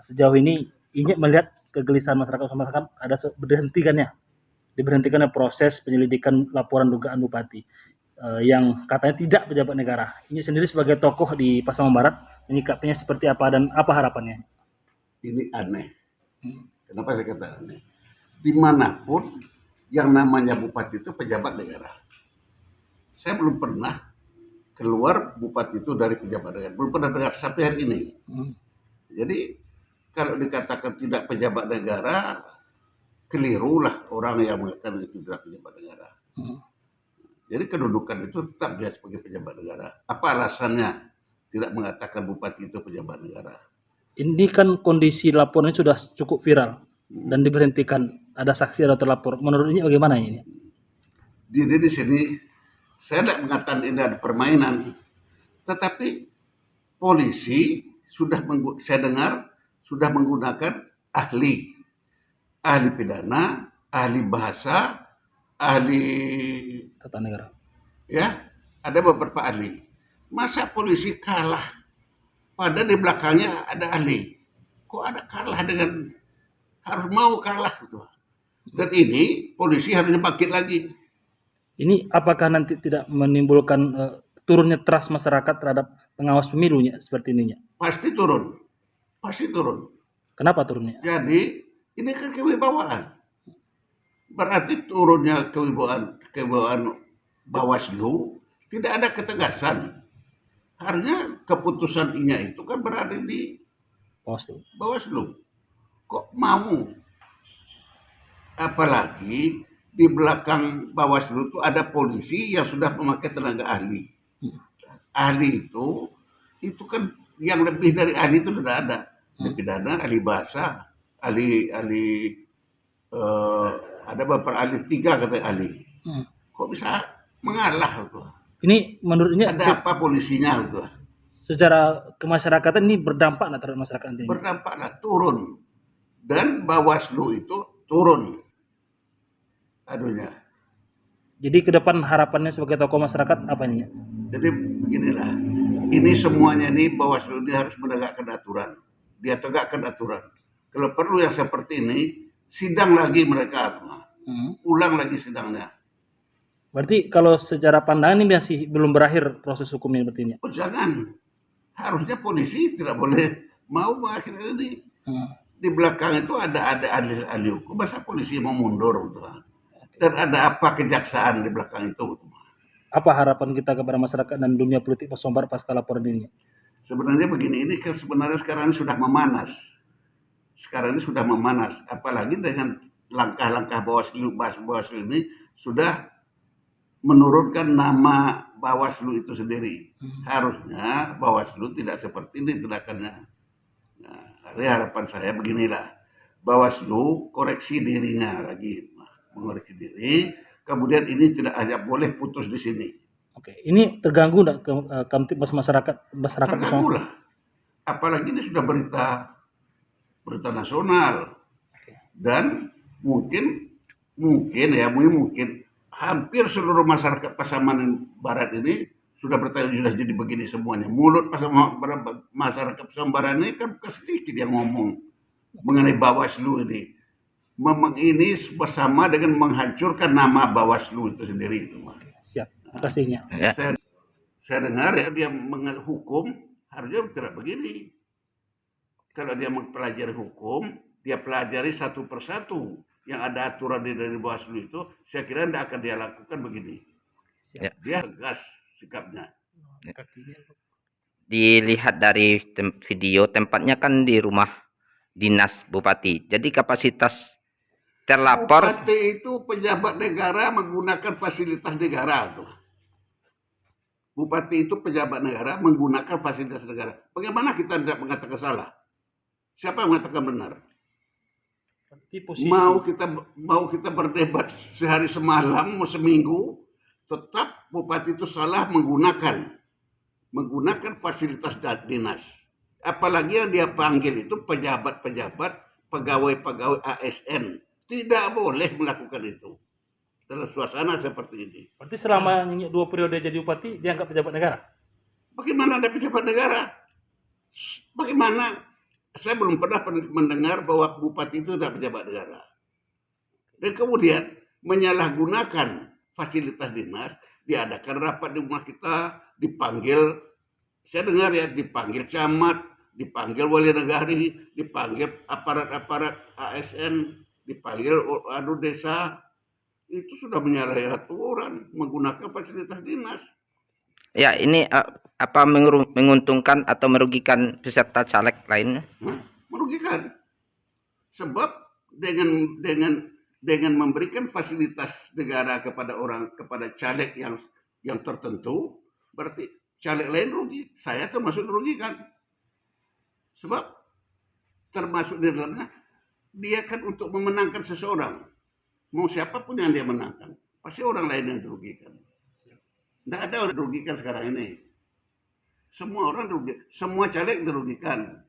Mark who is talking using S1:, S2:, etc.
S1: sejauh ini Inye melihat kegelisahan masyarakat ada diberhentikannya proses penyelidikan laporan dugaan bupati yang katanya tidak pejabat negara. Inye sendiri sebagai tokoh di Pasaman Barat menyikapinya seperti apa dan apa harapannya?
S2: Ini aneh. Kenapa saya kata aneh? Dimanapun yang namanya bupati itu pejabat negara. Saya belum pernah keluar bupati itu dari pejabat negara. Belum pernah dengar sampai hari ini. Jadi kalau dikatakan tidak pejabat negara, kelirulah orang yang mengatakan itu tidak pejabat negara. Jadi kedudukan itu tetap dia sebagai pejabat negara. Apa alasannya tidak mengatakan bupati itu pejabat negara?
S1: Ini kan kondisi laporannya sudah cukup viral dan diberhentikan. Ada saksi atau terlapor. Menurutnya bagaimana ini?
S2: Jadi di sini saya tidak mengatakan ini ada permainan, tetapi polisi saya dengar sudah menggunakan ahli pidana, ahli bahasa, ahli
S1: Tata negara.
S2: Ya, ada beberapa ahli. Masa polisi kalah? Padahal di belakangnya ada ahli. Kok ada kalah dengan harus mau kalah gitu. Dan ini polisi harusnya bangkit lagi.
S1: Ini apakah nanti tidak menimbulkan turunnya trust masyarakat terhadap pengawas pemilunya seperti ininya?
S2: Pasti turun. Pasti turun.
S1: Kenapa turunnya?
S2: Jadi ini kan kewibawaan. Berarti turunnya kewibawaan Bawaslu tidak ada ketegasan. Harusnya keputusan inya itu kan berada di Bawaslu. Kok mau? Apalagi di belakang Bawaslu itu ada polisi yang sudah memakai tenaga ahli. Ahli itu kan yang lebih dari ahli itu sudah ada. Ahli pidana, ahli bahasa, ahli ada beberapa ahli, 3 katanya ahli. Kok bisa mengalah tuh?
S1: Ini menurutnya
S2: ada apa polisinya tuh?
S1: Secara kemasyarakatan ini berdampak nggak terhadap masyarakat ini?
S2: Berdampaklah, turun. Dan Bawaslu itu turun. Aduhnya.
S1: Jadi ke depan harapannya sebagai tokoh masyarakat apa ini?
S2: Jadi beginilah. Ini semuanya nih Bawaslu ini harus menegakkan aturan. Dia tegakkan aturan. Kalau perlu yang seperti ini, sidang lagi mereka. Ulang lagi sidangnya.
S1: Berarti kalau secara pandangan ini masih belum berakhir proses hukumnya seperti ini?
S2: Oh jangan. Harusnya polisi tidak boleh mau mengakhiri ini. Di belakang itu ada ahli hukum. Masa polisi mau mundur? Dan ada apa kejaksaan di belakang itu?
S1: Apa harapan kita kepada masyarakat dan dunia politik Pasaman Barat pasca laporan ini?
S2: Sebenarnya begini, ini kan sebenarnya sekarang ini sudah memanas. Sekarang ini sudah memanas. Apalagi dengan langkah-langkah Bawaslu ini sudah menurunkan nama Bawaslu itu sendiri. Harusnya Bawaslu tidak seperti ini tindakannya. Nah, harapan saya beginilah. Bawaslu koreksi dirinya lagi. Mengoreksi diri. Kemudian ini tidak hanya boleh putus di sini.
S1: Oke, ini terganggu nggak Kamtibmas masyarakat?
S2: Terganggu lah. Apalagi ini sudah berita nasional. Dan mungkin hampir seluruh masyarakat Pasaman Barat ini sudah jadi begini semuanya. Mulut masyarakat Pasaman Barat ini kan sedikit yang ngomong mengenai Bawaslu ini. Memang ini bersama dengan menghancurkan nama Bawaslu itu sendiri.
S1: Siap, makasihnya.
S2: Saya dengar ya dia menghukum harusnya tidak begini. Kalau dia mempelajari hukum, dia pelajari satu persatu yang ada aturan dari Bawaslu itu, saya kira tidak akan dia lakukan begini. Dia tegas sikapnya.
S3: Dilihat dari video, tempatnya kan di rumah dinas bupati. Jadi kapasitas terlapor.
S2: Bupati itu pejabat negara menggunakan fasilitas negara tuh. Bupati itu pejabat negara menggunakan fasilitas negara. Bagaimana kita tidak mengatakan salah? Siapa yang mengatakan benar? Mau kita berdebat sehari semalam, mau seminggu, tetap bupati itu salah menggunakan fasilitas dinas. Apalagi yang dia panggil itu pejabat-pejabat, pegawai-pegawai ASN. Tidak boleh melakukan itu dalam suasana seperti ini.
S1: Berarti selama 2 periode jadi bupati dianggap pejabat negara?
S2: Bagaimana ada pejabat negara? Bagaimana Saya belum pernah mendengar bahwa bupati itu adalah pejabat negara. Dan kemudian menyalahgunakan fasilitas dinas, diadakan rapat di rumah kita, dipanggil, saya dengar ya, dipanggil camat, dipanggil wali negari, dipanggil aparat-aparat ASN, dipanggil desa, itu sudah menyalahi aturan menggunakan fasilitas dinas.
S3: Ya, ini apa menguntungkan atau merugikan peserta caleg lainnya?
S2: Merugikan. Sebab dengan memberikan fasilitas negara kepada caleg yang tertentu, berarti caleg lain rugi. Saya termasuk dirugikan. Sebab termasuk di dalamnya dia kan untuk memenangkan seseorang. Mau siapapun yang dia menangkan, pasti orang lain yang dirugikan. Tidak ada orang dirugikan sekarang ini. Semua orang dirugikan, semua caleg dirugikan.